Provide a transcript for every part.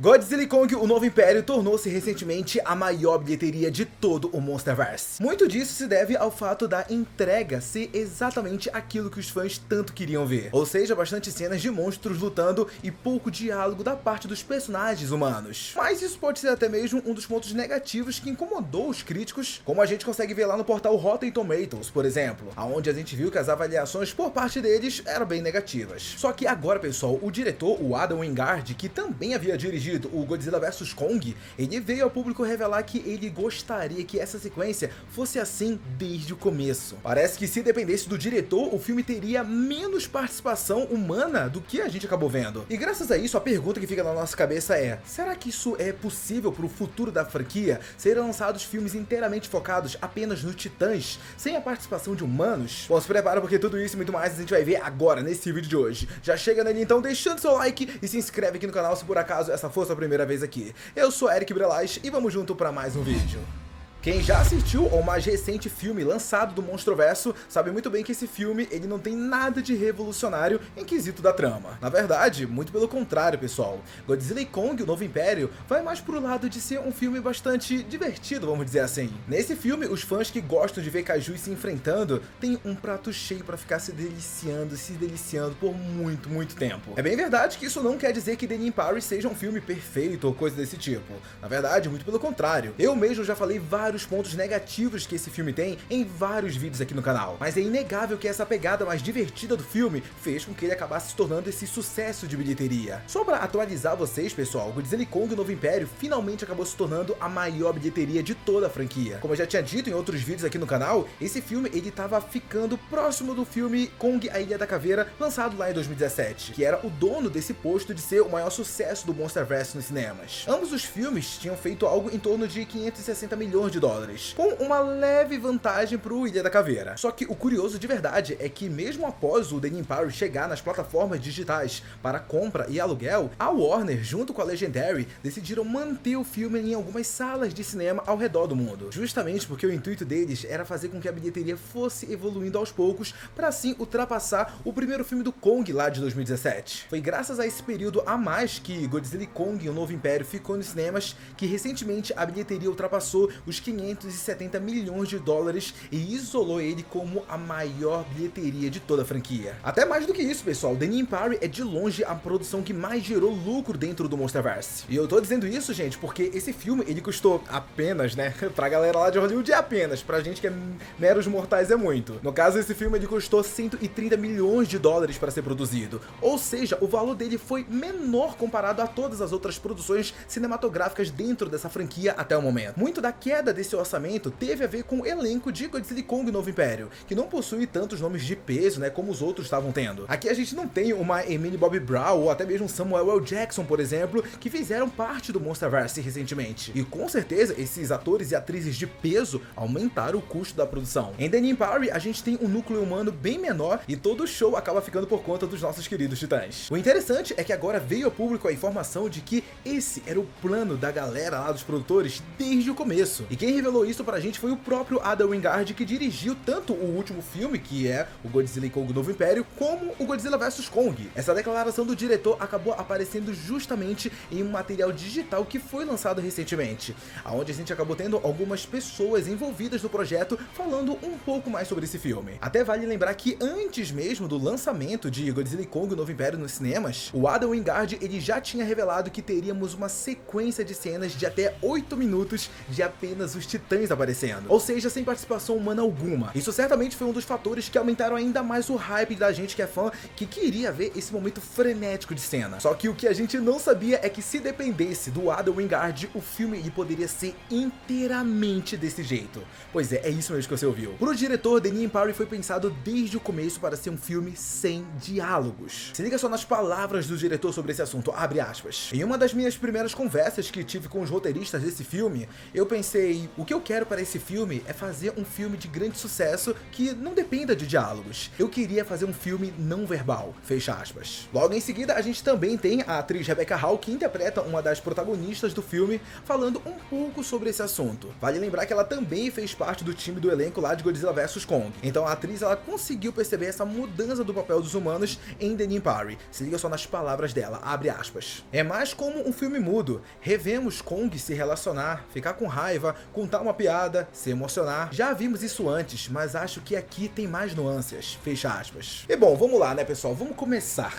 Godzilla Kong, o Novo Império tornou-se recentemente a maior bilheteria de todo o Monsterverse. Muito disso se deve ao fato da entrega ser exatamente aquilo que os fãs tanto queriam ver. Ou seja, bastante cenas de monstros lutando e pouco diálogo da parte dos personagens humanos. Mas isso pode ser até mesmo um dos pontos negativos que incomodou os críticos, como a gente consegue ver lá no portal Rotten Tomatoes, por exemplo, onde a gente viu que as avaliações por parte deles eram bem negativas. Só que agora, pessoal, o diretor, o Adam Wingard, que também havia dirigido o Godzilla vs Kong, ele veio ao público revelar que ele gostaria que essa sequência fosse assim desde o começo. Parece que se dependesse do diretor, o filme teria menos participação humana do que a gente acabou vendo. E graças a isso, a pergunta que fica na nossa cabeça é: será que isso é possível para o futuro da franquia? Serão lançados filmes inteiramente focados apenas no Titãs, sem a participação de humanos? Bom, se prepara porque tudo isso e muito mais a gente vai ver agora nesse vídeo de hoje. Já chega nele então deixando seu like e se inscreve aqui no canal se por acaso essa for a sua primeira vez aqui. Eu sou Eric Brelas e vamos junto para mais um vídeo. Quem já assistiu ao mais recente filme lançado do Monstroverso sabe muito bem que esse filme ele não tem nada de revolucionário em quesito da trama. Na verdade, muito pelo contrário, pessoal. Godzilla Kong, o Novo Império, vai mais pro lado de ser um filme bastante divertido, vamos dizer assim. Nesse filme, os fãs que gostam de ver kaijus se enfrentando têm um prato cheio para ficar se deliciando por muito tempo. É bem verdade que isso não quer dizer que The Nin Parry seja um filme perfeito ou coisa desse tipo. Na verdade, muito pelo contrário. Eu mesmo já falei vários pontos negativos que esse filme tem em vários vídeos aqui no canal, mas é inegável que essa pegada mais divertida do filme fez com que ele acabasse se tornando esse sucesso de bilheteria. Só pra atualizar vocês, pessoal, Godzilla Kong, o Novo Império finalmente acabou se tornando a maior bilheteria de toda a franquia. Como eu já tinha dito em outros vídeos aqui no canal, esse filme ele tava ficando próximo do filme Kong, a Ilha da Caveira, lançado lá em 2017, que era o dono desse posto de ser o maior sucesso do Monsterverse nos cinemas. Ambos os filmes tinham feito algo em torno de 560 milhões de dólares, com uma leve vantagem pro Ilha da Caveira. Só que o curioso de verdade é que mesmo após o The Nin Parry chegar nas plataformas digitais para compra e aluguel, a Warner, junto com a Legendary, decidiram manter o filme em algumas salas de cinema ao redor do mundo, justamente porque o intuito deles era fazer com que a bilheteria fosse evoluindo aos poucos para assim ultrapassar o primeiro filme do Kong lá de 2017. Foi graças a esse período a mais que Godzilla Kong, o Novo Império ficou nos cinemas que recentemente a bilheteria ultrapassou os 570 milhões de dólares e isolou ele como a maior bilheteria de toda a franquia. Até mais do que isso, pessoal, The Nin Parry é de longe a produção que mais gerou lucro dentro do Monsterverse. E eu tô dizendo isso, gente, porque esse filme, ele custou apenas, né, pra galera lá de Hollywood é apenas, pra gente que é meros mortais é muito. No caso, esse filme, ele custou 130 milhões de dólares para ser produzido. Ou seja, o valor dele foi menor comparado a todas as outras produções cinematográficas dentro dessa franquia até o momento. Muito da queda desse orçamento teve a ver com o elenco de Godzilla Kong, Novo Império, que não possui tantos nomes de peso, né, como os outros estavam tendo. Aqui a gente não tem uma Millie Bobby Brown ou até mesmo Samuel L. Jackson, por exemplo, que fizeram parte do Monsterverse recentemente. E com certeza esses atores e atrizes de peso aumentaram o custo da produção. Em The Nin Parry a gente tem um núcleo humano bem menor e todo o show acaba ficando por conta dos nossos queridos titãs. O interessante é que agora veio ao público a informação de que esse era o plano da galera lá dos produtores desde o começo. E quem revelou isso pra gente foi o próprio Adam Wingard, que dirigiu tanto o último filme, que é o Godzilla Kong, o Novo Império, como o Godzilla vs Kong. Essa declaração do diretor acabou aparecendo justamente em um material digital que foi lançado recentemente, onde a gente acabou tendo algumas pessoas envolvidas no projeto falando um pouco mais sobre esse filme. Até vale lembrar que antes mesmo do lançamento de Godzilla Kong, o Novo Império nos cinemas, o Adam Wingard ele já tinha revelado que teríamos uma sequência de cenas de até 8 minutos de apenas os titãs aparecendo, ou seja, sem participação humana alguma. Isso certamente foi um dos fatores que aumentaram ainda mais o hype da gente que é fã, que queria ver esse momento frenético de cena. Só que o que a gente não sabia é que se dependesse do Adam Wingard, o filme ele poderia ser inteiramente desse jeito. Pois é isso mesmo que você ouviu. Pro diretor, The Nin Parry foi pensado desde o começo para ser um filme sem diálogos. Se liga só nas palavras do diretor sobre esse assunto, abre aspas. Em uma das minhas primeiras conversas que tive com os roteiristas desse filme, eu pensei, E o que eu quero para esse filme é fazer um filme de grande sucesso que não dependa de diálogos. Eu queria fazer um filme não verbal, fecha aspas. Logo em seguida, a gente também tem a atriz Rebecca Hall, que interpreta uma das protagonistas do filme, falando um pouco sobre esse assunto. Vale lembrar que ela também fez parte do time do elenco lá de Godzilla vs Kong. Então a atriz, ela conseguiu perceber essa mudança do papel dos humanos em The Nipari. Se liga só nas palavras dela, abre aspas. É mais como um filme mudo. Revemos Kong se relacionar, ficar com raiva, contar uma piada, se emocionar. Já vimos isso antes, mas acho que aqui tem mais nuances, fecha aspas. E bom, vamos lá, né, pessoal? Vamos começar.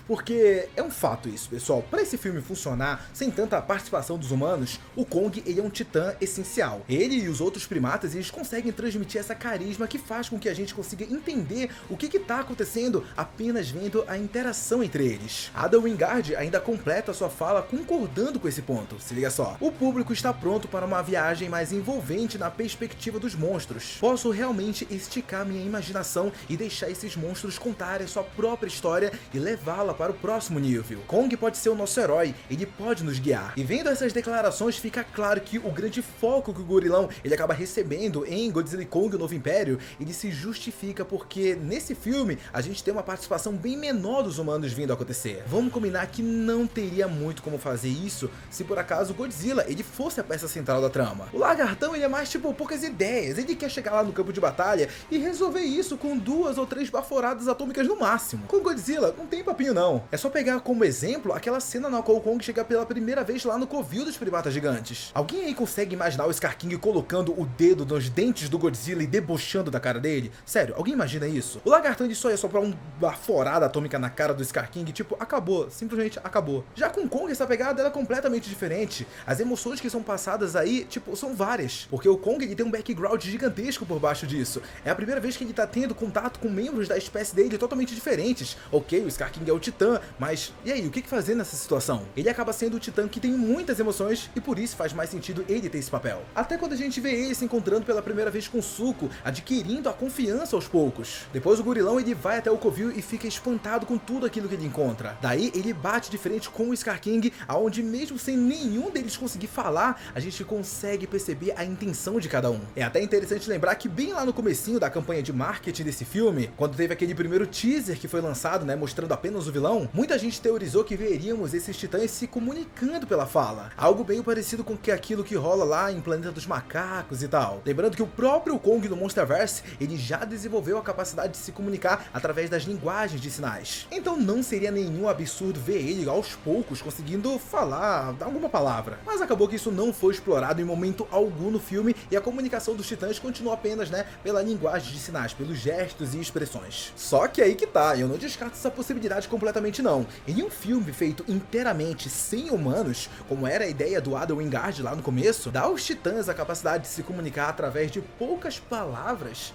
Porque é um fato isso, pessoal. Para esse filme funcionar sem tanta participação dos humanos, o Kong, ele é um titã essencial. Ele e os outros primatas, eles conseguem transmitir essa carisma que faz com que a gente consiga entender o que tá acontecendo apenas vendo a interação entre eles. Adam Wingard ainda completa sua fala concordando com esse ponto. Se liga só. O público está pronto para uma viagem mais envolvente na perspectiva dos monstros. Posso realmente esticar minha imaginação e deixar esses monstros contarem sua própria história e levá-la para o próximo nível. Kong pode ser o nosso herói, ele pode nos guiar. E vendo essas declarações, fica claro que o grande foco que o gorilão ele acaba recebendo em Godzilla e Kong, o Novo Império, ele se justifica porque nesse filme a gente tem uma participação bem menor dos humanos vindo a acontecer. Vamos combinar que não teria muito como fazer isso se por acaso o Godzilla ele fosse a peça central da trama. O lagartão ele é mais tipo poucas ideias, ele quer chegar lá no campo de batalha e resolver isso com 2 ou 3 baforadas atômicas no máximo. Com Godzilla não tem papinho não. É só pegar como exemplo aquela cena na qual o Kong chega pela primeira vez lá no covil dos primatas gigantes. Alguém aí consegue imaginar o Scar King colocando o dedo nos dentes do Godzilla e debochando da cara dele? Sério, alguém imagina isso? O lagartão ele só ia soprar uma baforada atômica na cara do Scar King, tipo, acabou, simplesmente acabou. Já com Kong essa pegada ela é completamente diferente. As emoções que são passadas aí, tipo, são várias. Porque o Kong ele tem um background gigantesco por baixo disso. É a primeira vez que ele tá tendo contato com membros da espécie dele totalmente diferentes. Ok, o Scar King é o titã, mas e aí, o que fazer nessa situação? Ele acaba sendo o titã que tem muitas emoções e por isso faz mais sentido ele ter esse papel. Até quando a gente vê ele se encontrando pela primeira vez com o Zuko, adquirindo a confiança aos poucos. Depois o gorilão ele vai até o covil e fica espantado com tudo aquilo que ele encontra. Daí ele bate de frente com o Scar King, aonde mesmo sem nenhum deles conseguir falar, a gente consegue perceber a intenção de cada um. É até interessante lembrar que bem lá no comecinho da campanha de marketing desse filme, quando teve aquele primeiro teaser que foi lançado, né, mostrando apenas o vilão, muita gente teorizou que veríamos esses titãs se comunicando pela fala. Algo bem parecido com aquilo que rola lá em Planeta dos Macacos e tal. Lembrando que o próprio Kong no Monsterverse, ele já desenvolveu a capacidade de se comunicar através das linguagens de sinais. Então não seria nenhum absurdo ver ele aos poucos conseguindo falar alguma palavra. Mas acabou que isso não foi explorado em momento algum no filme e a comunicação dos titãs continuou apenas, né, pela linguagem de sinais, pelos gestos e expressões. Só que aí que tá, eu não descarto essa possibilidade completamente não. Em um filme feito inteiramente sem humanos, como era a ideia do Adam Wingard lá no começo, dar aos titãs a capacidade de se comunicar através de poucas palavras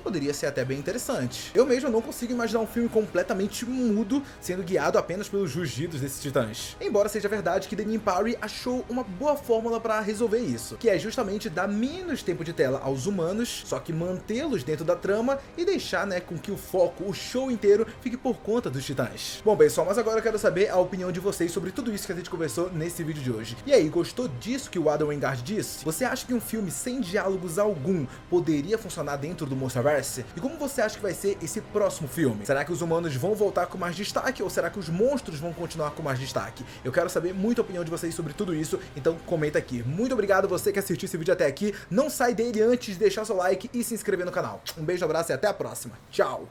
poderia ser até bem interessante. Eu mesmo não consigo imaginar um filme completamente mudo, sendo guiado apenas pelos rugidos desses titãs. Embora seja verdade que The Nipari achou uma boa fórmula para resolver isso, que é justamente dar menos tempo de tela aos humanos, só que mantê-los dentro da trama e deixar, né, com que o foco, o show inteiro, fique por conta dos titãs. Bom, pessoal, mas agora eu quero saber a opinião de vocês sobre tudo isso que a gente conversou nesse vídeo de hoje. E aí, gostou disso que o Adam Wingard disse? Você acha que um filme sem diálogos algum poderia funcionar dentro do Monsterverse? E como você acha que vai ser esse próximo filme? Será que os humanos vão voltar com mais destaque ou será que os monstros vão continuar com mais destaque? Eu quero saber muita opinião de vocês sobre tudo isso, então comenta aqui. Muito obrigado a você que assistiu esse vídeo até aqui. Não sai dele antes de deixar seu like e se inscrever no canal. Um beijo, abraço e até a próxima. Tchau!